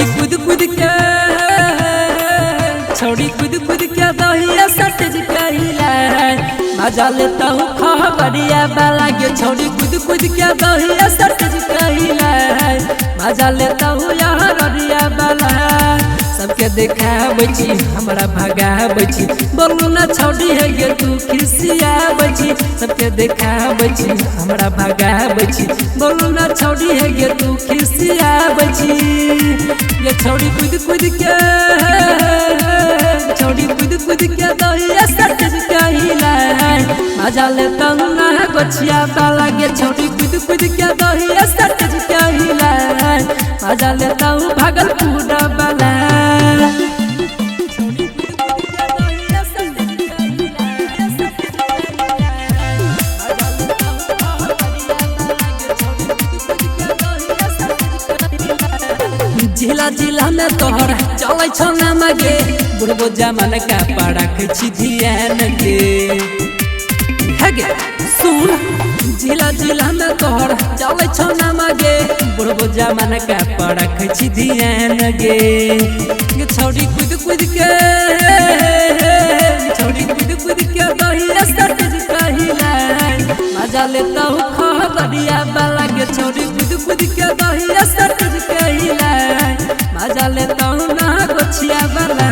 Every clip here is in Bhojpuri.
छोड़ी कूद कूद के छोड़ी कूद कूद के दहिया सटज कहिला मजा लेता हूँ खबरिया वाला के छोड़ी कूद कूद के दहिया सटज कहिला मजा लेता हूँ यहाँ ररिया वाला सबके देखा बची हमारा भागा बची बोलू ना छोड़ी है ये तू खिसिया बची सबके देखा बची हमारा भागा बची बोलू ना छोड़ी है ये तू खिसिया बची ये छोड़ी कूद कूद के छोड़ी कूद कूद के दहिया सटज कहिला मजा लेता हूँ ना गोछिया वाला के छोड़ी कूद कूद के दहिया सटज कहिला मजा लेता हूँ भागलपुर वाला जिला जिला में तोहर चलै छौ ना मगे बुढ़बो जमान का पड़क छी ध्यान के हगे सुन जिला जिला में तोहर चलै छौ ना मगे बुढ़बो जमान का पड़क छी ध्यान गे ये छोड़ी कूद कूद के छोड़ी कूद कूद के दहिया सटज कहिला मजा लेता हूँ खबरिया वाला के छोड़ी कूद कूद के दहिया सटज कहिला मजा लेता हूँ ना गोछिया वाला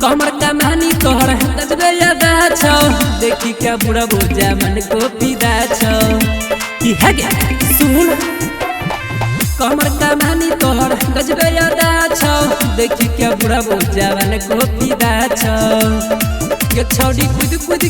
कमर कमानी तोहर गजबे याद छौ देखी क्या बुढ़ा बोझा मन को पीदा छौ की हगे सुन कमर कमानी तोहर गजबे याद छौ देखी क्या बुढ़ा बोझा मन को पीदा छौ ये छोड़ी कूद कूद